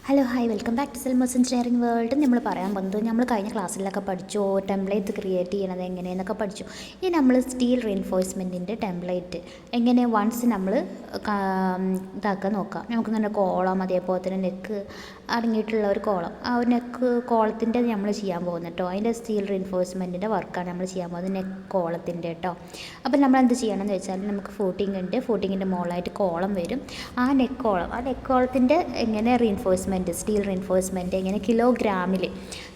Hello hi welcome back to Selmo's engineering world. നമ്മൾ പറയാൻ പോകുന്നത് നമ്മൾ കഴിഞ്ഞ ക്ലാസ്സിലൊക്കെ പഠിച്ചു ടെംപ്ലേറ്റ് ക്രിയേറ്റ് ചെയ്യണത് എങ്ങനെയെന്നൊക്കെ പഠിച്ചു. ഇനി നമ്മൾ സ്റ്റീൽ റീൻഫോഴ്സ്മെൻറ്റിൻ്റെ ടെംപ്ലേറ്റ് എങ്ങനെ വൺസ് നമ്മൾ ഇതാക്കാൻ നോക്കാം. നമുക്കിങ്ങനെ കോളം അതേപോലെ തന്നെ നെക്ക് അടങ്ങിയിട്ടുള്ള ഒരു കോളം, ആ ഒരു നെക്ക് കോളത്തിൻ്റെ നമ്മൾ ചെയ്യാൻ പോകുന്നത് കേട്ടോ. അതിൻ്റെ സ്റ്റീൽ റീൻഫോഴ്സ്മെൻറ്റിൻ്റെ വർക്കാണ് നമ്മൾ ചെയ്യാൻ പോകുന്നത്, നെക്ക് കോളത്തിൻ്റെ കേട്ടോ. അപ്പോൾ നമ്മൾ എന്ത് ചെയ്യണമെന്ന് വെച്ചാൽ നമുക്ക് ഫൂട്ടിംഗ് ഉണ്ട്, ഫൂട്ടിങ്ങിൻ്റെ മുകളിലായിട്ട് കോളം വരും. ആ നെക്ക് കോളത്തിൻ്റെ എങ്ങനെ റീൻഫോഴ്സ്മെൻറ്റ് സ്റ്റീൽ റീൻഫോഴ്സ്മെൻറ്റ് എങ്ങനെ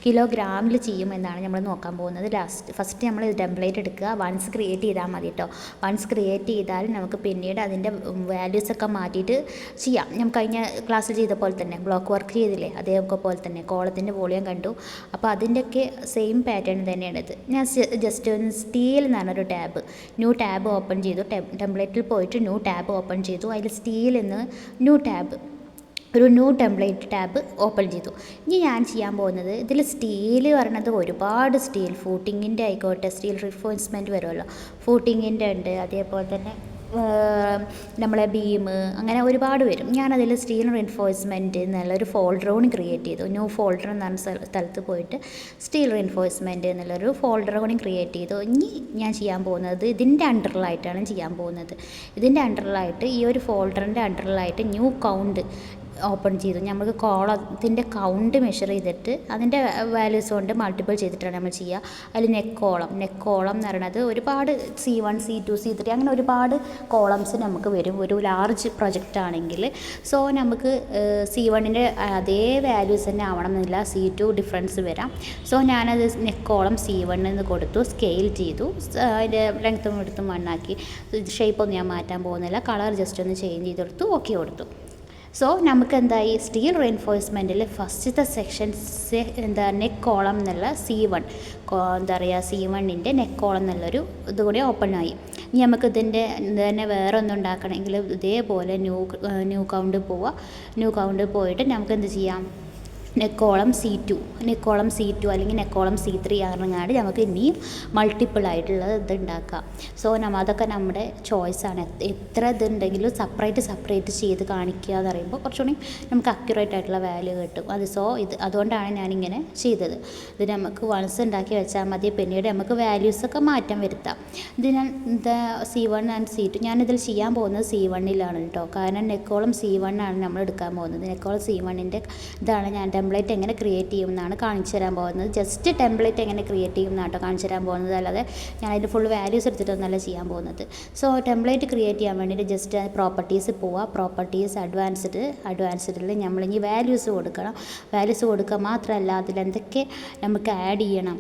കിലോഗ്രാമിൽ ചെയ്യുമെന്നാണ് നമ്മൾ നോക്കാൻ പോകുന്നത്. ഫസ്റ്റ് നമ്മൾ ടെംപ്ലേറ്റ് എടുക്കുക, വൺസ് ക്രിയേറ്റ് ചെയ്താൽ മതി കേട്ടോ. വൺസ് ക്രിയേറ്റ് ചെയ്താൽ നമുക്ക് പിന്നീട് അതിൻ്റെ വാല്യൂസൊക്കെ മാറ്റിയിട്ട് ചെയ്യാം. നമുക്ക് കഴിഞ്ഞ ക്ലാസ്സിൽ ചെയ്ത പോലെ തന്നെ ബ്ലോക്ക് വർക്ക് ചെയ്തില്ലേ, അതേപോലെ തന്നെ കോളത്തിൻ്റെ വോളിയം കണ്ടു. അപ്പോൾ അതിൻ്റെയൊക്കെ സെയിം പാറ്റേൺ തന്നെയാണ് ഇത്. ഞാൻ ജസ്റ്റ് ഒന്ന് സ്റ്റീൽ എന്ന് പറഞ്ഞൊരു ന്യൂ ടാബ് ഓപ്പൺ ചെയ്തു. ടെംപ്ലേറ്റിൽ പോയിട്ട് ന്യൂ ടാബ് ഓപ്പൺ ചെയ്തു. അതിൽ സ്റ്റീൽ എന്ന് ന്യൂ ടെംപ്ലേറ്റ് ടാബ് ഓപ്പൺ ചെയ്തു. ഇനി ഞാൻ ചെയ്യാൻ പോകുന്നത് ഇതിൽ സ്റ്റീൽ പറഞ്ഞത് ഒരുപാട് സ്റ്റീൽ ഫൂട്ടിങ്ങിൻ്റെ ആയിക്കോട്ടെ, സ്റ്റീൽ റീൻഫോഴ്സ്മെൻറ്റ് വരുമല്ലോ, ഫൂട്ടിങ്ങിൻ്റെ ഉണ്ട്, അതേപോലെ തന്നെ നമ്മളെ ബീം, അങ്ങനെ ഒരുപാട് വരും. ഞാനതിൽ സ്റ്റീൽ റീൻഫോഴ്സ്മെൻറ്റ് എന്നുള്ളൊരു ഫോൾഡർ കൂടി ക്രിയേറ്റ് ചെയ്തു. ന്യൂ ഫോൾഡർ എന്ന് പറഞ്ഞ സ്ഥലത്ത് പോയിട്ട് സ്റ്റീൽ റീൻഫോഴ്സ്മെൻറ്റ് എന്നുള്ളൊരു ഫോൾഡർ കൂടി ക്രിയേറ്റ് ചെയ്തു. ഇനി ഞാൻ ചെയ്യാൻ പോകുന്നത് ഇതിൻ്റെ അണ്ടറിലായിട്ടാണ് ചെയ്യാൻ പോകുന്നത്. ഇതിൻ്റെ അണ്ടറിലായിട്ട് ഈ ഒരു ഫോൾഡറിൻ്റെ അണ്ടറിലായിട്ട് ന്യൂ കൗണ്ട് ഓപ്പൺ ചെയ്തു. നമുക്ക് കോളത്തിൻ്റെ കൗണ്ട് മെഷർ ചെയ്തിട്ട് അതിൻ്റെ വാല്യൂസ് കൊണ്ട് മൾട്ടിപ്പിൾ ചെയ്തിട്ടാണ് നമ്മൾ ചെയ്യുക. അതിൽ നെക്ക് കോളം എന്ന് പറയുന്നത് ഒരുപാട് C1 C2 C3 അങ്ങനെ ഒരുപാട് കോളംസ് നമുക്ക് വരും ഒരു ലാർജ് പ്രൊജക്റ്റ് ആണെങ്കിൽ. സോ നമുക്ക് C1ൻ്റെ അതേ വാല്യൂസ് തന്നെ ആവണമെന്നില്ല, C2 ഡിഫറൻസ് വരാം. സോ ഞാനത് നെക്ക് കോളം C1 എന്ന് കൊടുത്തു, സ്കെയിൽ ചെയ്തു, അതിൻ്റെ ലെങ്ത്തും എടുത്തും മണ്ണാക്കി. ഷേപ്പൊന്നും ഞാൻ മാറ്റാൻ പോകുന്നില്ല, കളർ ജസ്റ്റ് ഒന്ന് ചേഞ്ച് ചെയ്തെടുത്തു, ഓക്കെ കൊടുത്തു. സോ നമുക്ക് എന്തായി, സ്റ്റീൽ റീൻഫോഴ്സ്മെൻറ്റിൽ ഫസ്റ്റത്തെ സെക്ഷൻസ് നെക്ക് കോളം എന്നുള്ള C1 C1ൻ്റെ നെക്ക് കോളം എന്നുള്ളൊരു ഇതുകൂടി ഓപ്പൺ ആയി. ഇനി നമുക്ക് ഇതിൻ്റെ തന്നെ വേറെ ഒന്നും ഉണ്ടാക്കണമെങ്കിൽ ഇതേപോലെ ന്യൂ കൗണ്ട് പോയിട്ട് നമുക്ക് എന്ത് ചെയ്യാം, നെക്കോളം C2 അല്ലെങ്കിൽ നെക്കോളം C3 ആണെങ്ങാണ്ട് നമുക്ക് ഇനിയും മൾട്ടിപ്പിൾ ആയിട്ടുള്ളത് ഇത് ഉണ്ടാക്കാം. സോ അതൊക്കെ നമ്മുടെ ചോയ്സാണ്. എത്ര ഇതുണ്ടെങ്കിലും സെപ്പറേറ്റ് ചെയ്ത് കാണിക്കുക എന്ന് പറയുമ്പോൾ കുറച്ചുകൂടി നമുക്ക് അക്യുറേറ്റ് ആയിട്ടുള്ള വാല്യൂ കിട്ടും. അതുകൊണ്ടാണ് ഞാനിങ്ങനെ ചെയ്തത്. ഇത് നമുക്ക് വൺസ് ഉണ്ടാക്കി വെച്ചാൽ മതി, പിന്നീട് നമുക്ക് വാല്യൂസൊക്കെ മാറ്റം വരുത്താം. C1 ആൻഡ് C2 ഞാനിതിൽ ചെയ്യാൻ പോകുന്നത് C1ലാണ് കേട്ടോ. കാരണം നെക്കോളം C1 ആണ് നമ്മൾ എടുക്കാൻ പോകുന്നത്. നെക്കോളം C1ൻ്റെ ഇതാണ് ഞാൻ ടെംപ്ലേറ്റ് എങ്ങനെ ക്രിയേറ്റ് ചെയ്യുമെന്നാണ് കാണിച്ചു തരാൻ പോകുന്നത്. ജസ്റ്റ് ടെംപ്ലേറ്റ് എങ്ങനെ ക്രിയേറ്റ് ചെയ്യുമെന്നാണ് കേട്ടോ കാണിച്ചു തരാൻ പോകുന്നത്, അല്ലാതെ ഞാൻ അതിൻ്റെ ഫുൾ വാല്യൂസ് എടുത്തിട്ടൊന്നല്ല ചെയ്യാൻ പോകുന്നത്. സോ ടെംപ്ലേറ്റ് ക്രിയേറ്റ് ചെയ്യാൻ വേണ്ടിയിട്ട് ജസ്റ്റ് പ്രോപ്പർട്ടീസ് പോവുക. പ്രോപ്പർട്ടീസ് അഡ്വാൻസ്ഡിൽ നമ്മളിനി വാല്യൂസ് കൊടുക്കുക മാത്രമല്ല അതിലെന്തൊക്കെ നമുക്ക് ആഡ് ചെയ്യണം.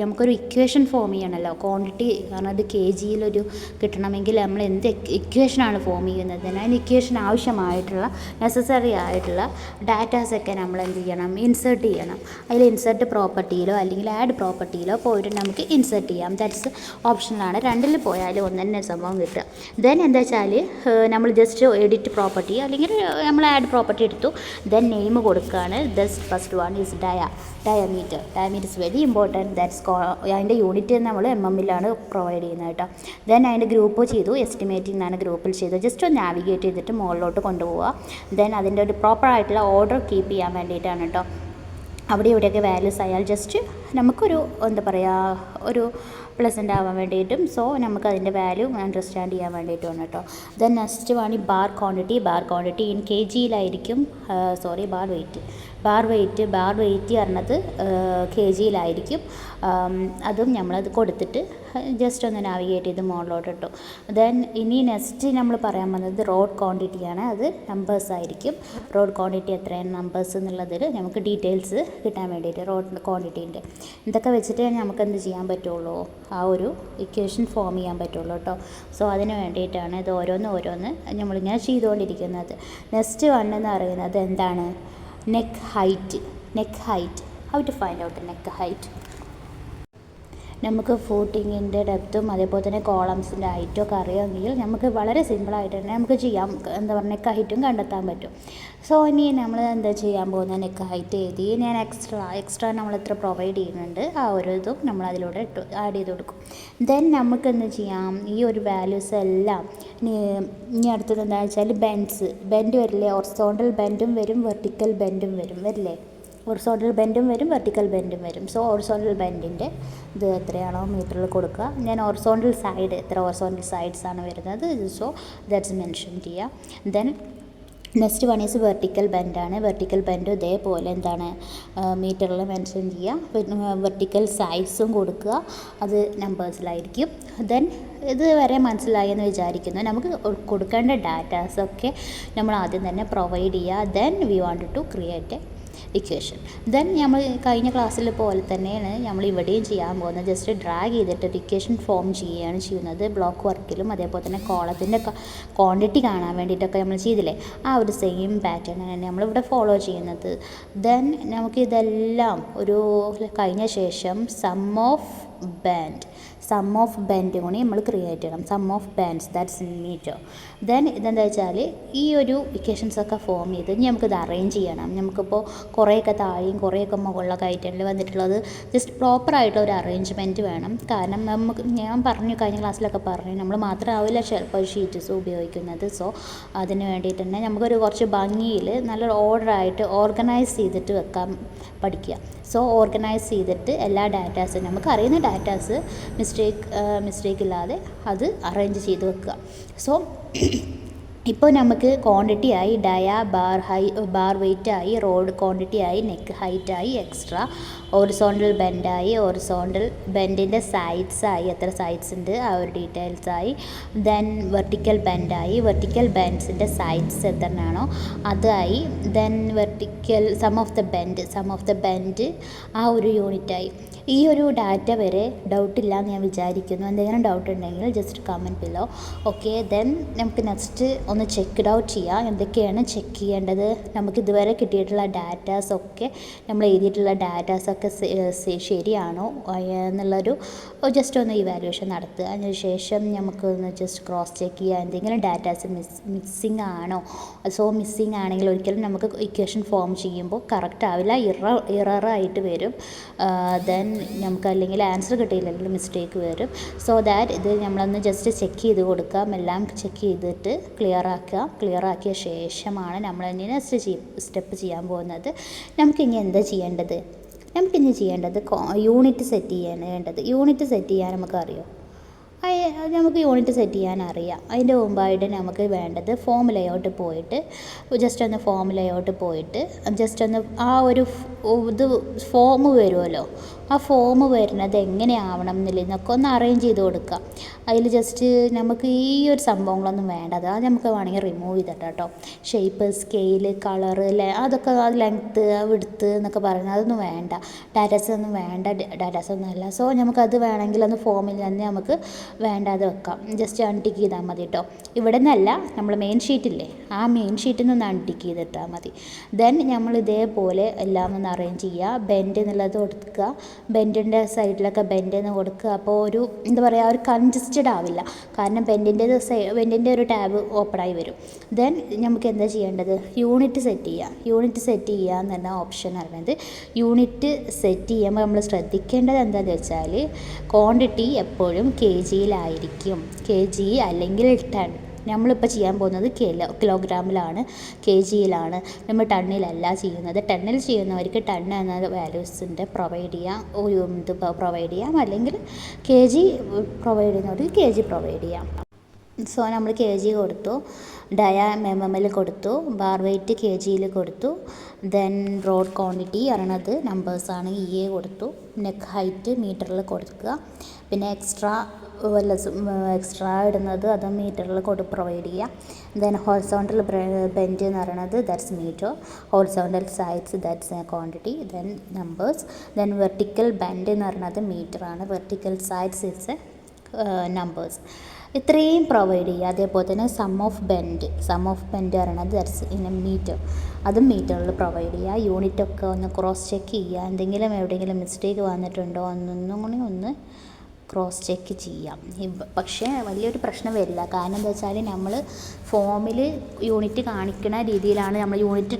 നമുക്കൊരു ഇക്വേഷൻ ഫോം ചെയ്യണമല്ലോ, ക്വാണ്ടിറ്റി കാരണം അത് kgയിലൊരു കിട്ടണമെങ്കിൽ നമ്മൾ എന്ത് ഇക്വേഷനാണ് ഫോം ചെയ്യുന്നത്, അതിന് ഇക്വേഷൻ ആവശ്യമായിട്ടുള്ള നെസസറി ആയിട്ടുള്ള ഡാറ്റാസൊക്കെ നമ്മൾ എന്ത് ചെയ്യണം, ഇൻസേർട്ട് ചെയ്യണം. അതിൽ ഇൻസേർട്ട് പ്രോപ്പർട്ടിയിലോ അല്ലെങ്കിൽ ആഡ് പ്രോപ്പർട്ടിയിലോ പോയിട്ട് നമുക്ക് ഇൻസേർട്ട് ചെയ്യാം. ദാറ്റ്സ് ഓപ്ഷനാണ്. രണ്ടിൽ പോയാലും ഒന്ന് തന്നെ സംഭവം കിട്ടുക. ദെൻ എന്താ വെച്ചാൽ നമ്മൾ ജസ്റ്റ് എഡിറ്റ് പ്രോപ്പർട്ടി അല്ലെങ്കിൽ നമ്മൾ ആഡ് പ്രോപ്പർട്ടി എടുത്തു. ദെൻ നെയിം കൊടുക്കുകയാണ്. First one is diameter is very important. അതിൻ്റെ യൂണിറ്റ് നമ്മൾ mm-ലാണ് പ്രൊവൈഡ് ചെയ്യുന്നത് കേട്ടോ. ദെൻ അതിൻ്റെ ഗ്രൂപ്പ് ചെയ്തു, എസ്റ്റിമേറ്റിംഗ് എന്നാണ് ഗ്രൂപ്പിൽ ചെയ്തത്. ജസ്റ്റ് ഒന്ന് നാവിഗേറ്റ് ചെയ്തിട്ട് മുകളിലോട്ട് കൊണ്ടുപോവുക. ദെൻ അതിൻ്റെ ഒരു പ്രോപ്പറായിട്ടുള്ള ഓർഡർ കീപ്പ് ചെയ്യാൻ വേണ്ടിയിട്ടാണ് കേട്ടോ. അവിടെ ഇവിടെയൊക്കെ വാല്യൂസ് ആയാൽ ജസ്റ്റ് നമുക്കൊരു ഒരു പ്ലസൻ്റ് ആവാൻ വേണ്ടിയിട്ടും, സോ നമുക്ക് അതിൻ്റെ വാല്യൂ അണ്ടർസ്റ്റാൻഡ് ചെയ്യാൻ വേണ്ടിയിട്ടുമാണ് കേട്ടോ. ദെൻ നെക്സ്റ്റ് ആണ് ബാർ ക്വാണ്ടിറ്റി ഇൻ kgയിലായിരിക്കും, ബാർ വെയിറ്റ് പറഞ്ഞത് kgയിലായിരിക്കും. അതും നമ്മളത് കൊടുത്തിട്ട് ജസ്റ്റ് ഒന്ന് നാവിഗേറ്റ് ചെയ്ത് മുകളിലോട്ട് ഇട്ടു. ദെൻ ഇനി നെക്സ്റ്റ് നമ്മൾ പറയാൻ പോകുന്നത് റോഡ് ക്വാണ്ടിറ്റിയാണ്. അത് നമ്പേഴ്സ് ആയിരിക്കും. റോഡ് ക്വാണ്ടിറ്റി എത്രയാണ് നമ്പേഴ്സ് എന്നുള്ളതിൽ നമുക്ക് ഡീറ്റെയിൽസ് കിട്ടാൻ വേണ്ടിയിട്ട് റോഡ് ക്വാണ്ടിറ്റീൻ്റെ ഇതൊക്കെ വെച്ചിട്ട് നമുക്ക് എന്ത് ചെയ്യാൻ പറ്റുള്ളൂ, ആ ഒരു ഇക്വേഷൻ ഫോം ചെയ്യാൻ പറ്റുള്ളൂ കേട്ടോ. സോ അതിന് വേണ്ടിയിട്ടാണ് ഇത് ഓരോന്ന് നമ്മളിങ്ങനെ ചെയ്തുകൊണ്ടിരിക്കുന്നത്. നെക്സ്റ്റ് എന്ന് പറയുന്നത് എന്താണ്, neck height. How to find out neck height. നമുക്ക് ഫൂട്ടിങ്ങിൻ്റെ ഡെപ്തും അതേപോലെ തന്നെ കോളംസിൻ്റെ ഹൈറ്റും ഒക്കെ അറിയാമെങ്കിൽ നമുക്ക് വളരെ സിമ്പിളായിട്ട് തന്നെ നമുക്ക് ചെയ്യാം. എന്താ പറയുക, നെക്ക് ഹൈറ്റും കണ്ടെത്താൻ പറ്റും. സോ ഇനി നമ്മൾ എന്താ ചെയ്യാൻ പോകുന്നത്, നെക്ക് ഹൈറ്റ് എഴുതി ഞാൻ എക്സ്ട്രാ നമ്മൾ എത്ര പ്രൊവൈഡ് ചെയ്യുന്നുണ്ട് ആ ഒരു ഇതും നമ്മൾ അതിലൂടെ ആഡ് ചെയ്ത് കൊടുക്കും. ദെൻ നമുക്ക് എന്ത് ചെയ്യാം, ഈ ഒരു വാല്യൂസ് എല്ലാം ഇനി അടുത്തത് എന്താണെന്ന് വെച്ചാൽ ബെൻഡ് വരില്ലേ, ഹൊറിസോണ്ടൽ ബെൻഡും വരും വെർട്ടിക്കൽ ബെൻഡും വരില്ലേ, ഹൊറിസോണ്ടൽ ബെൻഡും വരും വെർട്ടിക്കൽ ബെൻഡും വരും. സോ ഹൊറിസോണ്ടൽ ബെൻഡിൻ്റെ ഇത് എത്രയാണോ മീറ്ററിൽ കൊടുക്കുക. ഞാൻ ഹൊറിസോണ്ടൽ സൈഡ് എത്ര ഹൊറിസോണ്ടൽ സൈഡ്സ് ആണ് വരുന്നത്, സോ ദാറ്റ്സ് മെൻഷൻ ചെയ്യുക. Then next one is vertical ബെൻഡാണ്. വെർട്ടിക്കൽ ബെൻഡ് ഇതേപോലെ എന്താണ് മീറ്ററിൽ മെൻഷൻ ചെയ്യുക. വെർട്ടിക്കൽ സൈഡ്സും കൊടുക്കുക, അത് നമ്പേഴ്സിലായിരിക്കും. ദെൻ ഇത് വരെ മനസ്സിലായെന്ന് വിചാരിക്കുന്നു. നമുക്ക് കൊടുക്കേണ്ട ഡാറ്റാസൊക്കെ നമ്മൾ ആദ്യം തന്നെ പ്രൊവൈഡ് ചെയ്യുക. Then we want to create a equation. Then നമ്മൾ കഴിഞ്ഞ ക്ലാസ്സിൽ പോലെ തന്നെയാണ് നമ്മൾ ഇവിടെയും ചെയ്യാൻ പോകുന്നത്. ജസ്റ്റ് ഡ്രാഗ് ചെയ്തിട്ട് ഇക്വേഷൻ ഫോം ചെയ്യുകയാണ് ചെയ്യുന്നത്. ബ്ലോക്ക് വർക്കിലും അതേപോലെ തന്നെ കോളത്തിൻ്റെ ക്വാണ്ടിറ്റി കാണാൻ വേണ്ടിയിട്ടൊക്കെ നമ്മൾ ചെയ്തില്ലേ, ആ ഒരു സെയിം പാറ്റേൺ ആണ് നമ്മളിവിടെ ഫോളോ ചെയ്യുന്നത്. ദെൻ നമുക്കിതെല്ലാം ഒരു കഴിഞ്ഞ ശേഷം സം ഓഫ് ബെൻഡ് കൂടി നമ്മൾ ക്രിയേറ്റ് ചെയ്യണം. Sum of bends that's metre. Then ഇതെന്താ വെച്ചാൽ ഈ ഒരു ഇക്വേഷൻസൊക്കെ ഫോം ചെയ്ത് ഇനി നമുക്കിത് അറേഞ്ച് ചെയ്യണം. നമുക്കിപ്പോൾ കുറേയൊക്കെ താഴെയും കുറേയൊക്കെ മുകളിലൊക്കെ ആയിട്ടാണ് വന്നിട്ടുള്ളത്. ജസ്റ്റ് പ്രോപ്പറായിട്ടുള്ള ഒരു അറേഞ്ച്മെൻറ്റ് വേണം. കാരണം നമുക്ക് ഞാൻ പറഞ്ഞു, കഴിഞ്ഞ ക്ലാസ്സിലൊക്കെ പറഞ്ഞു, നമ്മൾ മാത്രമാവില്ല ചിലപ്പോൾ ഷീറ്റ്സ് ഉപയോഗിക്കുന്നത്. സോ അതിന് വേണ്ടിയിട്ട് തന്നെ നമുക്കൊരു കുറച്ച് ഭംഗിയിൽ നല്ലൊരു ഓർഡറായിട്ട് ഓർഗനൈസ് ചെയ്തിട്ട് വെക്കാൻ പഠിക്കുക. സോ ഓർഗനൈസ് ചെയ്തിട്ട് എല്ലാ ഡാറ്റാസും നമുക്ക് അറിയുന്ന ഡാറ്റാസ് മിസ്റ്റേക്ക് ഇല്ലാതെ അത് അറേഞ്ച് ചെയ്ത് വെക്കുക. സോ ഇപ്പോൾ നമുക്ക് ക്വാണ്ടിറ്റി ആയി ബാർ വെയിറ്റ് ആയി, റോഡ് ക്വാണ്ടിറ്റി ആയി, നെക്ക് ഹൈറ്റ് ആയി, എക്സ്ട്രാ ഹൊറിസോണ്ടൽ ബെൻഡായി, ഹൊറിസോണ്ടൽ ബെൻഡിൻ്റെ സൈഡ്സ് ആയി, എത്ര സൈഡ്സ് ഉണ്ട് ആ ഒരു ഡീറ്റെയിൽസ് ആയി. ദെൻ വെർട്ടിക്കൽ ബെൻഡായി, വെർട്ടിക്കൽ ബെൻഡ്സിൻ്റെ സൈഡ്സ് എത്രയാണോ അതായി. Then sum of the bend ആ ഒരു യൂണിറ്റായി. ഈ ഒരു ഡാറ്റ വരെ ഡൗട്ടില്ല എന്ന് ഞാൻ വിചാരിക്കുന്നു. എന്തെങ്കിലും ഡൗട്ട് ഉണ്ടെങ്കിൽ just comment below. Okay, then നമുക്ക് നെക്സ്റ്റ് ഒന്ന് ചെക്ക് ഔട്ട് ചെയ്യാം. എന്തൊക്കെയാണ് ചെക്ക് ചെയ്യേണ്ടത്, നമുക്ക് ഇതുവരെ കിട്ടിയിട്ടുള്ള ഡാറ്റാസൊക്കെ നമ്മൾ എഴുതിയിട്ടുള്ള ഡാറ്റാസൊക്കെ ശരിയാണോ എന്നുള്ളൊരു ജസ്റ്റ് ഒന്ന് ഇവാലുവേഷൻ നടത്തുക. അതിനുശേഷം നമുക്കൊന്ന് ജസ്റ്റ് ക്രോസ് ചെക്ക് ചെയ്യുക, എന്തെങ്കിലും ഡാറ്റാസ് മിസ്സിങ് ആണോ. സോ മിസ്സിങ് ആണെങ്കിൽ ഒരിക്കലും നമുക്ക് ഇക്വേഷൻ ഫോം ചെയ്യുമ്പോൾ കറക്റ്റ് ആവില്ല, ഇററായിട്ട് വരും. ദെൻ നമുക്ക് അല്ലെങ്കിൽ ആൻസർ കിട്ടിയില്ലെങ്കിൽ മിസ്റ്റേക്ക് വരും. സോ ദാറ്റ് ഇത് നമ്മളൊന്ന് ജസ്റ്റ് ചെക്ക് ചെയ്ത് കൊടുക്കാം. എല്ലാം ചെക്ക് ചെയ്തിട്ട് ക്ലിയർ ആക്കിയ ശേഷമാണ് നമ്മൾ ഇനി നെക്സ്റ്റ് സ്റ്റെപ്പ് ചെയ്യാൻ പോകുന്നത്. നമുക്കിനി എന്താ ചെയ്യേണ്ടത്, യൂണിറ്റ് സെറ്റ് ചെയ്യാണ് വേണ്ടത്. യൂണിറ്റ് സെറ്റ് ചെയ്യാൻ നമുക്കറിയോ, നമുക്ക് യൂണിറ്റ് സെറ്റ് ചെയ്യാൻ അറിയാം. അതിൻ്റെ മുമ്പായിട്ട് നമുക്ക് വേണ്ടത് ഫോം ലേഔട്ട് പോയിട്ട് ജസ്റ്റ് ഒന്ന് ആ ഒരു ഇത് ഫോം വരുമല്ലോ, ആ ഫോം വരുന്നത് എങ്ങനെയാവണം എന്നൊക്കെ ഒന്ന് അറേഞ്ച് ചെയ്ത് കൊടുക്കുക. അതിൽ ജസ്റ്റ് നമുക്ക് ഈ ഒരു സംഭവങ്ങളൊന്നും വേണ്ടത്, അത് നമുക്ക് വേണമെങ്കിൽ റിമൂവ് ചെയ്തിട്ട് കേട്ടോ. ഷേപ്പ്, സ്കെയില്, കളറ്, അതൊക്കെ ലെങ്ത്ത്, വിഡ്ത്ത് എന്നൊക്കെ പറയുന്നത് അതൊന്നും വേണ്ട. ഡാറ്റാസ് ഒന്നും അല്ല. സോ നമുക്കത് വേണമെങ്കിൽ ഒന്ന് ഫോമിൽ തന്നെ നമുക്ക് വേണ്ടാതെ വെക്കാം. ജസ്റ്റ് അൺടിക്ക് ചെയ്താൽ മതി കേട്ടോ. ഇവിടെ നിന്നല്ല, നമ്മൾ മെയിൻ ഷീറ്റില്ലേ, ആ മെയിൻ ഷീറ്റിൽ നിന്ന് അൺടിക്ക് ചെയ്തിട്ടാൽ മതി. ദെൻ നമ്മൾ ഇതേപോലെ എല്ലാം ഒന്ന് അറേഞ്ച് ചെയ്യുക. ബെൻഡ് എന്നുള്ളത് കൊടുക്കുക, ബെൻഡിൻ്റെ സൈഡിലൊക്കെ ബെൻഡ് എന്ന് കൊടുക്കുക. അപ്പോൾ ഒരു എന്താ പറയുക, ഒരു കൺജസ്റ്റഡ് ആവില്ല. കാരണം ബെൻഡിൻ്റെ ഒരു ടാബ് ഓപ്പണായി വരും. ദെൻ നമുക്ക് എന്താ ചെയ്യേണ്ടത്, യൂണിറ്റ് സെറ്റ് ചെയ്യുക എന്ന് പറഞ്ഞ ഓപ്ഷൻ പറയുന്നത്. യൂണിറ്റ് സെറ്റ് ചെയ്യുമ്പോൾ നമ്മൾ ശ്രദ്ധിക്കേണ്ടത് എന്താണെന്ന് വെച്ചാൽ ക്വാണ്ടിറ്റി എപ്പോഴും kgയിലായിരിക്കും. kg അല്ലെങ്കിൽ ടൺ. നമ്മളിപ്പോൾ ചെയ്യാൻ പോകുന്നത് കിലോഗ്രാമിലാണ്, kgയിലാണ്. നമ്മൾ ടണ്ണിലല്ല ചെയ്യുന്നത്. ടണ്ണിൽ ചെയ്യുന്നവർക്ക് ടൺ എന്ന വാല്യൂസിൻ്റെ പ്രൊവൈഡ് ചെയ്യാം, അല്ലെങ്കിൽ kg പ്രൊവൈഡ് ചെയ്യുന്നവർക്ക് kg പ്രൊവൈഡ് ചെയ്യാം. സോ നമ്മൾ kg കൊടുത്തു, mm കൊടുത്തു, ബാർ വെയിറ്റ് kgയിൽ കൊടുത്തു. ദെൻ റോഡ് ക്വാണ്ടിറ്റി അറിയണത് നമ്പേഴ്സാണ്, കൊടുത്തു. നെക്ക് ഹൈറ്റ് മീറ്ററിൽ കൊടുക്കുക. പിന്നെ എക്സ്ട്രാ ഇടുന്നത് അത് മീറ്ററിൽ പ്രൊവൈഡ് ചെയ്യുക. ദെൻ ഹൊറിസോണ്ടൽ ബെൻഡ് എന്ന് പറയുന്നത് that's metre, horizontal sides that's quantity, then numbers. Then vertical bend എന്ന് പറയുന്നത് മീറ്ററാണ്, vertical sides it's a numbers ഇത്രയും പ്രൊവൈഡ് ചെയ്യുക. അതേപോലെ തന്നെ സം ഓഫ് ബെൻഡ് പറയണത് ദാറ്റ്സ് ഇൻ എ മീറ്റർ, അതും മീറ്ററിൽ പ്രൊവൈഡ് ചെയ്യുക. യൂണിറ്റൊക്കെ ഒന്ന് ക്രോസ് ചെക്ക് ചെയ്യുക, എന്തെങ്കിലും എവിടെയെങ്കിലും മിസ്റ്റേക്ക് വന്നിട്ടുണ്ടോ എന്നൊന്നും കൂടി ഒന്ന് ക്രോസ് ചെക്ക് ചെയ്യാം. പക്ഷേ വലിയൊരു പ്രശ്നം വരില്ല. കാരണം എന്താ വെച്ചാൽ നമ്മൾ ഫോമിൽ യൂണിറ്റ് കാണിക്കുന്ന രീതിയിലാണ് നമ്മൾ യൂണിറ്റ്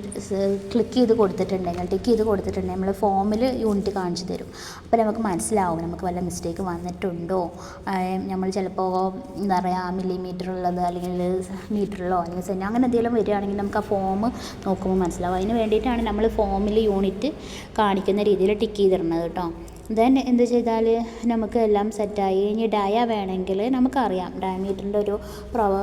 ടിക്ക് ചെയ്ത് കൊടുത്തിട്ടുണ്ടെങ്കിൽ നമ്മൾ ഫോമിൽ യൂണിറ്റ് കാണിച്ചു തരും. അപ്പോൾ നമുക്ക് മനസ്സിലാവും നമുക്ക് വല്ല മിസ്റ്റേക്ക് വന്നിട്ടുണ്ടോ. നമ്മൾ ചിലപ്പോൾ എന്താ പറയുക മില്ലിമീറ്ററുള്ളത് അല്ലെങ്കിൽ മീറ്ററിലോ അല്ലെങ്കിൽ സെൻറ്റ് അങ്ങനെ എന്തെങ്കിലും വരികയാണെങ്കിൽ നമുക്ക് ആ ഫോം നോക്കുമ്പോൾ മനസ്സിലാവും. അതിന് വേണ്ടിയിട്ടാണ് നമ്മൾ ഫോമിൽ യൂണിറ്റ് കാണിക്കുന്ന രീതിയിൽ ടിക്ക് ചെയ്തിടുന്നത് കേട്ടോ. ദെൻ എന്ത് ചെയ്താൽ നമുക്ക് എല്ലാം സെറ്റായി. ഇനി ഡയ വേണമെങ്കിൽ നമുക്കറിയാം ഡയമീറ്ററിൻ്റെ ഒരു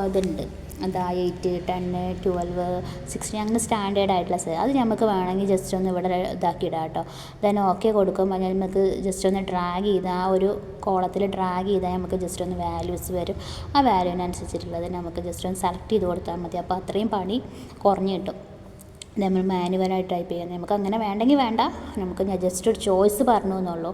ഇതുണ്ട്, എന്താ 8, 10, 12, 16 അങ്ങനെ സ്റ്റാൻഡേർഡ് ആയിട്ടുള്ള അത് നമുക്ക് വേണമെങ്കിൽ ജസ്റ്റ് ഒന്ന് ഇവിടെ ഇതാക്കി ഇടാം കേട്ടോ. ദെൻ ഓക്കെ കൊടുക്കുമ്പോൾ നമുക്ക് ജസ്റ്റ് ഒന്ന് ഡ്രാഗ് ചെയ്താൽ ആ ഒരു കോളത്തിൽ ഡ്രാഗ് ചെയ്താൽ നമുക്ക് ജസ്റ്റ് ഒന്ന് വാല്യൂസ് വരും. ആ വാല്യൂവിനനുസരിച്ചിട്ടുള്ളത് നമുക്ക് ജസ്റ്റ് ഒന്ന് സെലക്ട് ചെയ്ത് കൊടുത്താൽ മതി. അപ്പോൾ അത്രയും പണി കുറഞ്ഞ് കിട്ടും. നമ്മൾ മാനുവലായിട്ട് ടൈപ്പ് ചെയ്യുന്നത് നമുക്ക് അങ്ങനെ വേണ്ടെങ്കിൽ വേണ്ട, നമുക്ക് ഞാൻ ജസ്റ്റ് ഒരു ചോയ്സ് പറഞ്ഞു എന്നുള്ളൂ.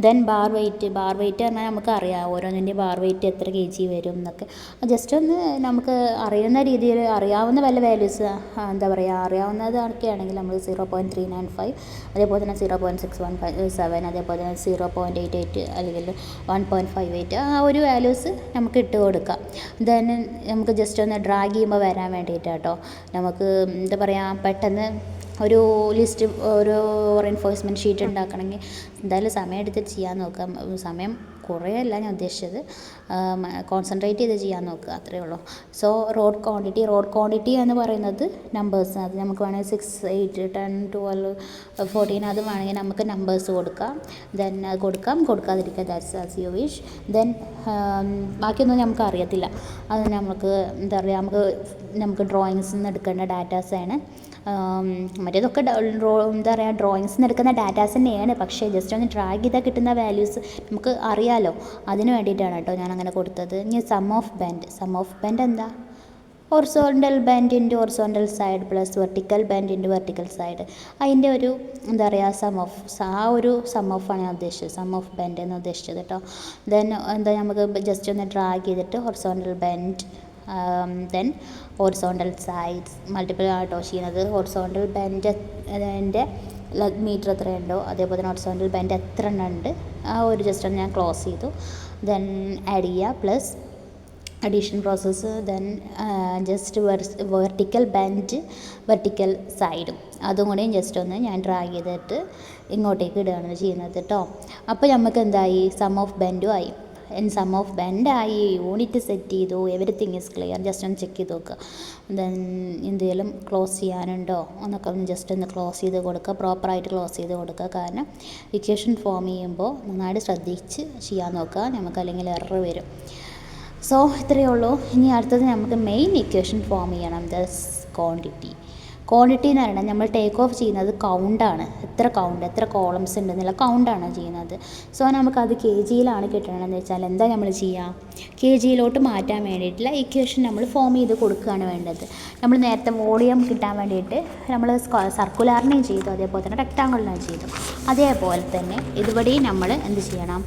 ദെൻ ബാർ വെയിറ്റ് പറഞ്ഞാൽ നമുക്കറിയാം ഓരോന്നിൻ്റെയും ബാർ വെയിറ്റ് എത്ര kg വരും എന്നൊക്കെ. ജസ്റ്റ് ഒന്ന് നമുക്ക് അറിയുന്ന രീതിയിൽ അറിയാവുന്ന വല്ല വാല്യൂസ് എന്താ പറയുക അറിയാവുന്നതൊക്കെ ആണെങ്കിൽ നമ്മൾ 0.395 അതേപോലെ തന്നെ 0.6157 അതേപോലെ തന്നെ 0.88 അല്ലെങ്കിൽ 1.58 ആ ഒരു വാല്യൂസ് നമുക്ക് ഇട്ട് കൊടുക്കാം. ദെൻ നമുക്ക് ജസ്റ്റ് ഒന്ന് ഡ്രാഗ് ചെയ്യുമ്പോൾ വരാൻ വേണ്ടിയിട്ട് കേട്ടോ. നമുക്ക് എന്താ പറയുക പെട്ടെന്ന് ഒരു ലിസ്റ്റ് ഒരു റീൻഫോഴ്സ്മെൻറ്റ് ഷീറ്റ് ഉണ്ടാക്കണമെങ്കിൽ എന്തായാലും സമയം എടുത്തിട്ട് ചെയ്യാൻ നോക്കാം. സമയം കുറേ അല്ല ഞാൻ ഉദ്ദേശിച്ചത്, കോൺസെൻട്രേറ്റ് ചെയ്ത് ചെയ്യാൻ നോക്കുക, അത്രയേ ഉള്ളൂ. സോ റോഡ് ക്വാണ്ടിറ്റി എന്ന് പറയുന്നത് നമ്പേഴ്സ്, അത് നമുക്ക് വേണമെങ്കിൽ 6, 8, 10, 12, 14 അത് വേണമെങ്കിൽ നമുക്ക് നമ്പേഴ്സ് കൊടുക്കാം. ദെൻ കൊടുക്കാതിരിക്കുക, that's as you wish. Then ബാക്കിയൊന്നും നമുക്ക് അറിയത്തില്ല. അത് നമുക്ക് എന്താ പറയുക നമുക്ക് ഡ്രോയിങ്സിൽ നിന്ന് എടുക്കേണ്ട ഡാറ്റാസാണ്. മറ്റേതൊക്കെ എന്താ പറയുക ഡ്രോയിങ്സിൽ നിന്ന് എടുക്കുന്ന ഡാറ്റാസ് തന്നെയാണ്. പക്ഷേ ജസ്റ്റ് ഒന്ന് ഡ്രാഗ് ചെയ്താൽ കിട്ടുന്ന വാല്യൂസ് നമുക്ക് അറിയാമല്ലോ, അതിന് വേണ്ടിയിട്ടാണ് കേട്ടോ ഞാൻ അങ്ങനെ കൊടുത്തത്. ഇനി സം ഓഫ് ബെൻഡ് എന്താ? Horizontal bend into horizontal side plus vertical bend into vertical side. അതിൻ്റെ ഒരു എന്താ പറയുക സം ഓഫാണ് ഞാൻ ഉദ്ദേശിച്ചത്, സം ഓഫ് ബെൻഡ് എന്ന് ഉദ്ദേശിച്ചത് കേട്ടോ. ദെൻ എന്താ നമുക്ക് ജസ്റ്റ് ഒന്ന് ഡ്രാഗ് ചെയ്തിട്ട് horizontal bend then horizontal sides multiple ആട്ടോ ചെയ്യുന്നത്. ഹൊറിസോണ്ടൽ ബെൻഡ് അതിൻ്റെ മീറ്റർ എത്രയുണ്ടോ അതേപോലെ തന്നെ ഹൊറിസോണ്ടൽ ബെൻഡ് എത്ര എണ്ണം ഉണ്ട് ആ ഒരു ജസ്റ്റ് ഒന്ന് ഞാൻ ക്ലോസ് ചെയ്തു. ദെൻ ആഡ് ചെയ്യുക plus addition process. Then just vertical bend vertical സൈഡും അതും കൂടെയും ജസ്റ്റ് ഒന്ന് ഞാൻ ഡ്രാഗ് ചെയ്തിട്ട് ഇങ്ങോട്ടേക്ക് ഇടുകയാണ് ചെയ്യുന്നത് കേട്ടോ. അപ്പോൾ നമുക്ക് എന്തായി സം ഓഫ് ബെൻഡും ആയി. സം ഓഫ് ബെൻഡായി, യൂണിറ്റ് സെറ്റ് ചെയ്തു, എവരിത്തിങ് ഈസ് ക്ലിയർ. ജസ്റ്റ് ഒന്ന് ചെക്ക് ചെയ്ത് നോക്കുക. ദെൻ എന്തെങ്കിലും ക്ലോസ് ചെയ്യാനുണ്ടോ എന്നൊക്കെ ജസ്റ്റ് ഒന്ന് ക്ലോസ് ചെയ്ത് കൊടുക്കുക, പ്രോപ്പറായിട്ട് ക്ലോസ് ചെയ്ത് കൊടുക്കുക. കാരണം ഇക്വേഷൻ ഫോം ചെയ്യുമ്പോൾ നന്നായിട്ട് ശ്രദ്ധിച്ച് ചെയ്യാൻ നോക്കുക, നമുക്ക് അല്ലെങ്കിൽ എറർ വരും. സോ ഇത്രയേ ഉള്ളൂ. ഇനി അടുത്തത് നമുക്ക് മെയിൻ ഇക്വേഷൻ ഫോം ചെയ്യണം, ദസ് ക്വാണ്ടിറ്റി എന്ന് പറയുന്നത് നമ്മൾ ടേക്ക് ഓഫ് ചെയ്യുന്നത് കൗണ്ടാണ്. എത്ര കോളംസ് ഉണ്ടെന്നുള്ള കൗണ്ടാണ് ചെയ്യുന്നത്. സോ നമുക്കത് kgയിലാണ് കിട്ടണമെന്ന് വെച്ചാൽ എന്താ നമ്മൾ ചെയ്യുക, kgയിലോട്ട് മാറ്റാൻ വേണ്ടിയിട്ടുള്ള ഇക്വേഷൻ നമ്മൾ ഫോം ചെയ്ത് കൊടുക്കുകയാണ് വേണ്ടത്. നമ്മൾ നേരത്തെ വോളിയം കിട്ടാൻ വേണ്ടിയിട്ട് നമ്മൾ സർക്കുലാറിനെയും ചെയ്തു, അതേപോലെ തന്നെ റെക്റ്റാങ്കിളിനെയും ചെയ്തു. അതേപോലെ തന്നെ ഇതുവരെയും നമ്മൾ എന്ത് ചെയ്യണം,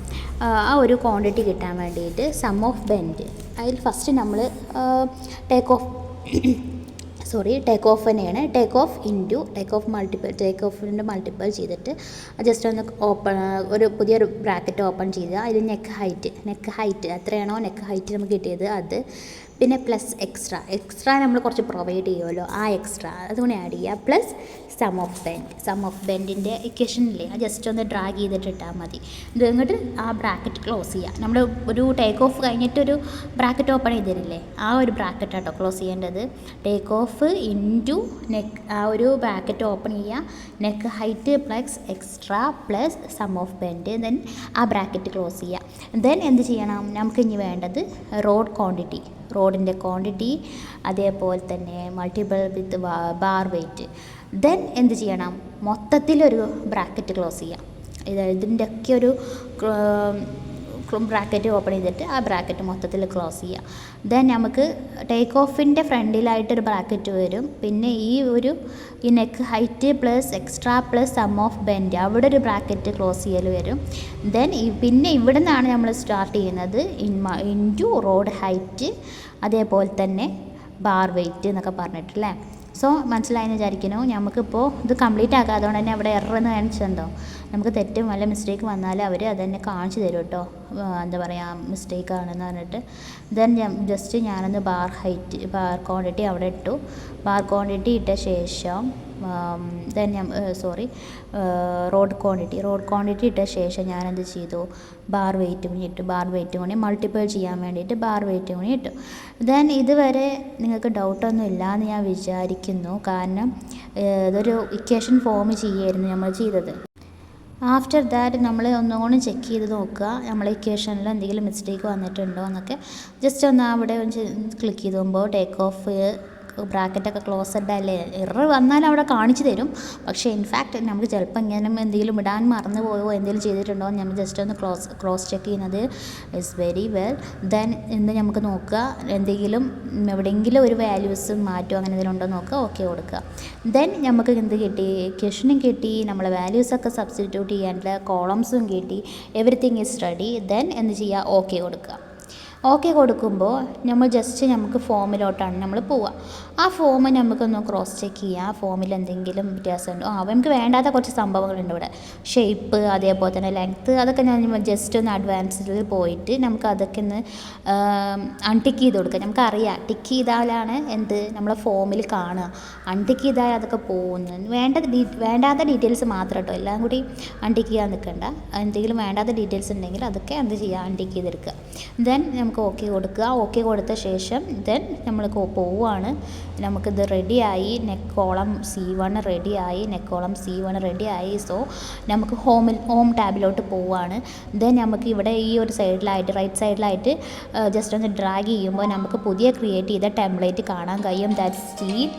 ആ ഒരു ക്വാണ്ടിറ്റി കിട്ടാൻ വേണ്ടിയിട്ട് സം ഓഫ് ബെൻഡ് അതിൽ ഫസ്റ്റ് നമ്മൾ ടേക്ക് ഓഫ് തന്നെയാണ്. ടേക്ക് ഓഫിൻ്റെ മൾട്ടിപ്പിൾ ചെയ്തിട്ട് ജസ്റ്റ് ഒന്ന് ഒരു പുതിയൊരു ബ്രാക്കറ്റ് ഓപ്പൺ ചെയ്ത് അതിൽ നെക്ക് ഹൈറ്റ് എത്രയാണോ നെക്ക് ഹൈറ്റ് നമുക്ക് കിട്ടിയത് അത്, പിന്നെ പ്ലസ് എക്സ്ട്രാ നമ്മൾ കുറച്ച് പ്രൊവൈഡ് ചെയ്യുമല്ലോ, ആ എക്സ്ട്രാ അതുകൊണ്ട് ആഡ് ചെയ്യുക. പ്ലസ് സം ഓഫ് ബെൻഡിൻ്റെ ഇക്വേഷനില്ലേ അത് ജസ്റ്റ് ഒന്ന് ഡ്രാഗ് ചെയ്തിട്ട് ഇട്ടാൽ മതി. ഇത് എന്നിട്ട് ആ ബ്രാക്കറ്റ് ക്ലോസ് ചെയ്യുക. നമ്മൾ ഒരു ടേക്ക് ഓഫ് കഴിഞ്ഞിട്ടൊരു ബ്രാക്കറ്റ് ഓപ്പൺ ചെയ്തിരില്ലേ, ആ ഒരു ബ്രാക്കറ്റ് ആട്ടോ ക്ലോസ് ചെയ്യേണ്ടത്. ടേക്ക് ഓഫ് ഇൻറ്റു നെക്ക്, ആ ഒരു ബ്രാക്കറ്റ് ഓപ്പൺ ചെയ്യുക, neck height plus extra plus sum of bend, then ആ ബ്രാക്കറ്റ് ക്ലോസ് ചെയ്യുക. ദെൻ എന്ത് ചെയ്യണം, നമുക്ക് ഇനി വേണ്ടത് റോഡിൻ്റെ ക്വാണ്ടിറ്റി അതേപോലെ തന്നെ multiple with bar weight. Then എന്ത് ചെയ്യണം, മൊത്തത്തിലൊരു ബ്രാക്കറ്റ് ക്ലോസ് ചെയ്യാം. ഇതിൻ്റെയൊക്കെ ഒരു ബ്രാക്കറ്റ് ഓപ്പൺ ചെയ്തിട്ട് ആ ബ്രാക്കറ്റ് മൊത്തത്തിൽ ക്ലോസ് ചെയ്യുക. ദെൻ നമുക്ക് ടേക്ക് ഓഫിൻ്റെ ഫ്രണ്ടിലായിട്ടൊരു ബ്രാക്കറ്റ് വരും. പിന്നെ ഈ neck height plus extra plus sum of bend അവിടെ ഒരു ബ്രാക്കറ്റ് ക്ലോസ് ചെയ്യൽ വരും. ദെൻ പിന്നെ ഇവിടെ നിന്നാണ് നമ്മൾ സ്റ്റാർട്ട് ചെയ്യുന്നത് ഇൻറ്റു റോഡ് ഹൈറ്റ് അതേപോലെ തന്നെ ബാർ വെയിറ്റ് എന്നൊക്കെ പറഞ്ഞിട്ടല്ലേ. സോ മനസ്സിലായെന്ന് വിചാരിക്കുന്നു. നമുക്കിപ്പോൾ ഇത് കംപ്ലീറ്റ് ആക്കുക. അതുകൊണ്ട് തന്നെ അവിടെ എറർ എന്ന് കാണിച്ചിട്ടുണ്ടോ, നമുക്ക് തെറ്റും വല്ല മിസ്റ്റേക്ക് വന്നാൽ അവർ അത് തന്നെ കാണിച്ചു തരും കേട്ടോ, എന്താ പറയുക മിസ്റ്റേക്ക് ആണെന്ന് പറഞ്ഞിട്ട്. ദെൻ ഞാനൊന്ന് ബാർ ക്വാണ്ടിറ്റി അവിടെ ഇട്ടു. ബാർ ക്വാണ്ടിറ്റി ഇട്ട ശേഷം റോഡ് ക്വാണ്ടിറ്റി ഇട്ട ശേഷം ഞാനെന്ത് ചെയ്തു, ബാർ വെയിറ്റും കൂടി ഇട്ടു. ബാർ വെയിറ്റും കൂടി മൾട്ടിപ്പിൾ ചെയ്യാൻ വേണ്ടിയിട്ട് ബാർ വെയിറ്റും കൂടി ഇട്ടു. ദെൻ ഇതുവരെ നിങ്ങൾക്ക് ഡൗട്ടൊന്നും ഇല്ലയെന്ന് ഞാൻ വിചാരിക്കുന്നു. കാരണം ഇതൊരു ഇക്വേഷൻ ഫോം ചെയ്യായിരുന്നു നമ്മൾ ചെയ്തത്. ആഫ്റ്റർ ദാറ്റ് നമ്മൾ ഒന്നുകൂടി ചെക്ക് ചെയ്ത് നോക്കുക നമ്മൾ ഇക്വേഷനിൽ എന്തെങ്കിലും മിസ്റ്റേക്ക് വന്നിട്ടുണ്ടോ എന്നൊക്കെ. ജസ്റ്റ് ഒന്ന് അവിടെ ക്ലിക്ക് ചെയ്തുമ്പോൾ ടേക്ക് ഓഫ് ബ്രാക്കറ്റൊക്കെ ക്ലോസ്ഡ് അല്ലേ, എറർ വന്നാൽ അവിടെ കാണിച്ചു തരും. പക്ഷേ ഇൻഫാക്റ്റ് നമുക്ക് ചിലപ്പോൾ ഇങ്ങനെ എന്തെങ്കിലും ഇടാൻ മറന്നു പോയോ എന്തെങ്കിലും ചെയ്തിട്ടുണ്ടോ എന്ന് നമ്മൾ ജസ്റ്റ് ഒന്ന് ക്രോസ് ചെക്ക് ചെയ്യുന്നത് ഇസ് വെരി വെൽ. ദെൻ ഇന്ന് നമുക്ക് നോക്കുക എന്തെങ്കിലും എവിടെയെങ്കിലും ഒരു വാല്യൂസ് മാറ്റോ അങ്ങനെ എന്തെങ്കിലും ഉണ്ടോ നോക്കുക. ഓക്കെ കൊടുക്കുക. ദെൻ നമുക്ക് എന്ത് കിട്ടി, ഇക്വേഷനും കിട്ടി, നമ്മളെ വാല്യൂസൊക്കെ സബ്സ്റ്റിറ്റ്യൂട്ട് ചെയ്യാനുള്ള കോളംസും കിട്ടി. Everything is ready. ദെൻ എന്ത് ചെയ്യുക, ഓക്കെ കൊടുക്കുക. ഓക്കെ കൊടുക്കുമ്പോൾ നമുക്ക് ഫോമിലോട്ടാണ് നമ്മൾ പോവുക. ആ ഫോം നമുക്കൊന്ന് ക്രോസ് ചെക്ക് ചെയ്യുക. ആ ഫോമിൽ എന്തെങ്കിലും വ്യത്യാസമുണ്ടോ. നമുക്ക് വേണ്ടാത്ത കുറച്ച് സംഭവങ്ങളുണ്ട് ഇവിടെ. ഷേപ്പ് അതേപോലെ തന്നെ ലെങ്ത്ത് അതൊക്കെ ഞാൻ ജസ്റ്റ് ഒന്ന് അഡ്വാൻസിൽ പോയിട്ട് നമുക്ക് അതൊക്കെ ഒന്ന് അൺടിക്ക് ചെയ്ത് കൊടുക്കുക. നമുക്കറിയാം ടിക്ക് ചെയ്താലാണ് നമ്മളെ ഫോമിൽ കാണുക. അൺടിക്ക് ചെയ്താൽ അതൊക്കെ പോകുന്നു. വേണ്ടാത്ത ഡീറ്റെയിൽസ് മാത്രം കേട്ടോ, എല്ലാം കൂടി അൺടിക്ക് ചെയ്യാൻ നിൽക്കണ്ട. എന്തെങ്കിലും വേണ്ടാത്ത ഡീറ്റെയിൽസ് ഉണ്ടെങ്കിൽ അതൊക്കെ എന്ത് ചെയ്യുക, അൺടിക്ക് ചെയ്തെടുക്കുക. ദെൻ നമുക്ക് ഓക്കെ കൊടുക്കുക. ഓക്കെ കൊടുത്ത ശേഷം ദെൻ നമ്മൾ പോവുകയാണ്. നമുക്കിത് റെഡിയായി. നെക്ക് കോളം C1 റെഡിയായി. സോ നമുക്ക് ഹോം ടാബിലോട്ട് പോവുകയാണ്. ദെൻ നമുക്ക് ഇവിടെ ഈ ഒരു സൈഡിലായിട്ട് റൈറ്റ് സൈഡിലായിട്ട് ജസ്റ്റ് ഒന്ന് ഡ്രാഗ് ചെയ്യുമ്പോൾ നമുക്ക് പുതിയ ക്രിയേറ്റ് ചെയ്ത ടെംപ്ലേറ്റ് കാണാൻ കഴിയും. That's steel.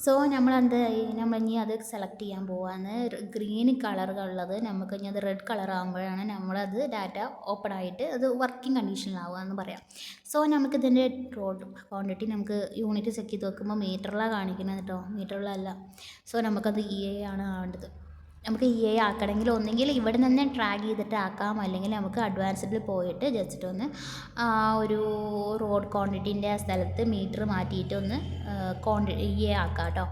സോ നമ്മളിനി അത് സെലക്ട് ചെയ്യാൻ പോവാണ്. ഗ്രീൻ കളറുള്ളത് നമുക്ക് ഇനി അത് റെഡ് കളർ ആകുമ്പോഴാണ് നമ്മളത് ഡാറ്റ ഓപ്പൺ ആയിട്ട് അത് വർക്കിംഗ് കണ്ടീഷനിലാവുക എന്ന് പറയാം. സോ നമുക്കിതിൻ്റെ റോഡ് ക്വാണ്ടിറ്റി നമുക്ക് യൂണിറ്റ് ചെക്ക് ചെയ്ത് നോക്കുമ്പോൾ മീറ്ററിലാണ് കാണിക്കുന്നത് കേട്ടോ, മീറ്ററിലല്ല. സോ നമുക്കത് ആണ് ആവേണ്ടത്. നമുക്ക് ആക്കണമെങ്കിൽ ഒന്നെങ്കിൽ ഇവിടെ നിന്ന് ട്രാക്ക് ചെയ്തിട്ട് ആക്കാം, അല്ലെങ്കിൽ നമുക്ക് അഡ്വാൻസ്ഡിൽ പോയിട്ട് ജസ്റ്റ് ഒന്ന് ഒരു റോഡ് ക്വാണ്ടിറ്റീൻ്റെ സ്ഥലത്ത് മീറ്റർ മാറ്റിയിട്ട് ഒന്ന് ആക്കാം കേട്ടോ.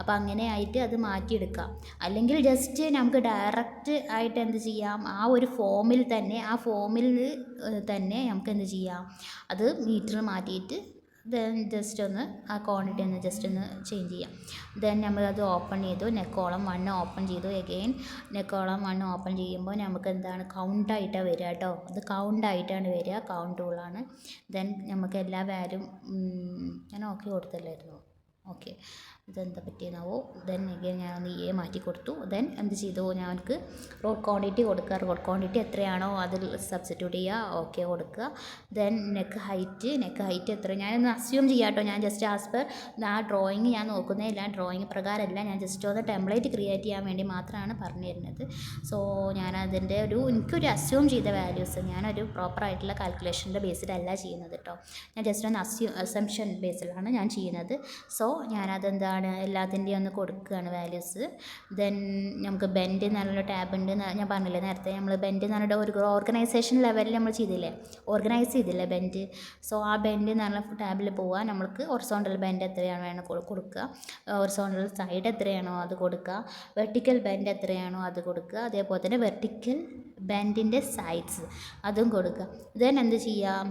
അപ്പോൾ അങ്ങനെ ആയിട്ട് അത് മാറ്റിയെടുക്കാം. അല്ലെങ്കിൽ ജസ്റ്റ് നമുക്ക് ഡയറക്റ്റ് ആയിട്ട് എന്ത് ചെയ്യാം, ആ ഒരു ഫോമിൽ തന്നെ നമുക്ക് എന്ത് ചെയ്യാം, അത് മീറ്റർ മാറ്റിയിട്ട് ദെൻ ജസ്റ്റ് ഒന്ന് ആ ക്വാണ്ടിറ്റി ഒന്ന് ജസ്റ്റ് ഒന്ന് ചേഞ്ച് ചെയ്യാം. ദെൻ നമ്മളത് ഓപ്പൺ ചെയ്തു. നെക്കോളം 1 ഓപ്പൺ ചെയ്തു. എഗെയിൻ നെക്കോളം 1 ഓപ്പൺ ചെയ്യുമ്പോൾ നമുക്ക് എന്താണ് കൗണ്ടായിട്ടാണ് വരിക കേട്ടോ. അത് കൗണ്ടായിട്ടാണ് വരിക, കൗണ്ട് ടൂളാണ്. ദെൻ നമുക്ക് എല്ലാ വാല്യൂം ഞാൻ ഓക്കെ കൊടുത്തല്ലായിരുന്നു. ഓക്കെ, ഇതെന്താ പറ്റിയെന്നാവോ. ദെൻ എഗെയിൻ ഞാനൊന്ന് മാറ്റി കൊടുത്തു. ദെൻ എന്ത് ചെയ്തു, ഞങ്ങൾക്ക് റോഡ് ക്വാണ്ടിറ്റി കൊടുക്കുക. റോഡ് ക്വാണ്ടിറ്റി എത്രയാണോ അതിൽ സബ്സ്റ്റിറ്റ്യൂട്ട് ചെയ്യുക. ഓക്കെ കൊടുക്കുക. ദെൻ നെക്ക് ഹൈറ്റ് എത്ര ഞാനൊന്ന് അസ്യൂം ചെയ്യാം കേട്ടോ. ഞാൻ ജസ്റ്റ് ആസ് പെർ ആ ഡ്രോയിങ് ഞാൻ നോക്കുന്നതില്ല, ഡ്രോയിങ് പ്രകാരമല്ല, ഞാൻ ജസ്റ്റ് ഒന്ന് ടെംപ്ലേറ്റ് ക്രിയേറ്റ് ചെയ്യാൻ വേണ്ടി മാത്രമാണ് പറഞ്ഞു തരുന്നത്. സോ ഞാനതിൻ്റെ എനിക്കൊരു അസ്യൂം ചെയ്ത വാല്യൂസ് ഞാനൊരു പ്രോപ്പറായിട്ടുള്ള കാൽക്കുലേഷൻ്റെ ബേസിലല്ല ചെയ്യുന്നത് കേട്ടോ. ഞാൻ ജസ്റ്റ് ഒന്ന് അസംഷൻ ബേസിലാണ് ഞാൻ ചെയ്യുന്നത്. സോ ഞാനതെന്താണ് എല്ലാത്തിൻ്റെയും ഒന്ന് കൊടുക്കുകയാണ് വാല്യൂസ്. ദെൻ നമുക്ക് ബെൻഡ് എന്ന് പറഞ്ഞൊരു ടാബ് ഉണ്ട്. ഞാൻ പറഞ്ഞില്ലേ നേരത്തെ, നമ്മൾ ബെൻഡ് എന്ന് പറഞ്ഞിട്ട് ഒരു ഓർഗനൈസേഷൻ ലെവലിൽ നമ്മൾ ഓർഗനൈസ് ചെയ്തില്ലേ ബെൻഡ്. സോ ആ ബെൻഡ് എന്ന് പറഞ്ഞ ടാബിൽ പോവുക. നമ്മൾക്ക് ഹൊറിസോണ്ടൽ ബെൻഡ് എത്രയാണോ വേണം കൊടുക്കുക, ഹൊറിസോണ്ടൽ സൈഡ് എത്രയാണോ അത് കൊടുക്കുക, വെർട്ടിക്കൽ ബെൻഡ് എത്രയാണോ അത് കൊടുക്കുക, അതേപോലെ തന്നെ വെർട്ടിക്കൽ ബെൻഡിൻ്റെ സൈഡ്സ് അതും കൊടുക്കുക. ദെൻ എന്ത് ചെയ്യാം,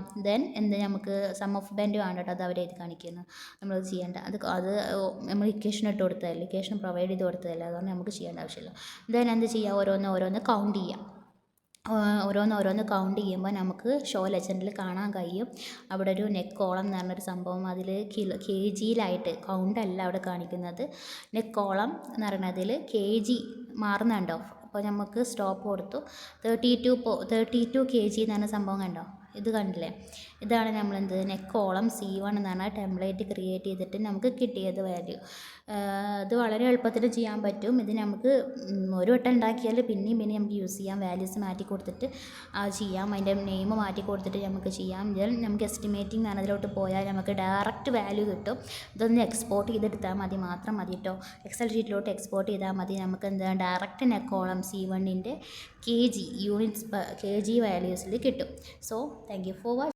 നമുക്ക് സം ഓഫ് ബെൻഡ് വേണ്ട കേട്ടോ, അത് അവരെ കാണിക്കുന്നു. നമ്മൾ ചെയ്യേണ്ട അത് നമ്മൾ ഇക്വേഷൻ ഇട്ട് കൊടുത്തതല്ലേ, ഇക്വേഷൻ പ്രൊവൈഡ് ചെയ്ത് കൊടുത്തതല്ലേ, അതുകൊണ്ട് നമുക്ക് ചെയ്യേണ്ട ആവശ്യമില്ല. ദെൻ എന്ത് ചെയ്യുക, ഓരോന്ന് കൗണ്ട് ചെയ്യാം. ഓരോന്ന് കൗണ്ട് ചെയ്യുമ്പോൾ നമുക്ക് ഷോ ലെജൻഡിൽ കാണാൻ കഴിയും. അവിടെ ഒരു നെക്ക് കോളം എന്ന് പറഞ്ഞൊരു സംഭവം, അതിൽ KGയിലായിട്ട് കൗണ്ടല്ല അവിടെ കാണിക്കുന്നത്. നെക്ക് കോളം എന്ന് പറയുന്നതിൽ KG മാറുന്നുണ്ടോ. അപ്പോൾ നമുക്ക് സ്റ്റോപ്പ് കൊടുത്തു. 32 kg എന്ന് പറഞ്ഞ സംഭവം കണ്ടോ, ഇത് കണ്ടില്ലേ, ഇതാണ് നമ്മളെന്ത് നെക്കോളം C1 എന്നാണ് ടെംപ്ലേറ്റ് ക്രിയേറ്റ് ചെയ്തിട്ട് നമുക്ക് കിട്ടിയത് വാല്യൂ. ഇത് വളരെ എളുപ്പത്തിൽ ചെയ്യാൻ പറ്റും. ഇത് നമുക്ക് ഒരു വട്ടം ഉണ്ടാക്കിയാൽ പിന്നെയും നമുക്ക് യൂസ് ചെയ്യാം. വാല്യൂസ് മാറ്റി കൊടുത്തിട്ട് ചെയ്യാം. അതിൻ്റെ നെയിം മാറ്റി കൊടുത്തിട്ട് നമുക്ക് ചെയ്യാം. ഇതിൽ നമുക്ക് എസ്റ്റിമേറ്റിംഗ് എന്നതിലോട്ട് പോയാൽ നമുക്ക് ഡയറക്റ്റ് വാല്യൂ കിട്ടും. ഇതൊന്ന് എക്സ്പോർട്ട് ചെയ്തെടുത്താൽ മാത്രം മതി കേട്ടോ. എക്സൽ ഷീറ്റിലോട്ട് എക്സ്പോർട്ട് ചെയ്താൽ മതി. നമുക്ക് എന്താ ഡയറക്റ്റ് നെക്കോളം C1ൻ്റെ kg യൂണിറ്റ്സ് kg വാല്യൂസിൽ കിട്ടും. So thank you for watching.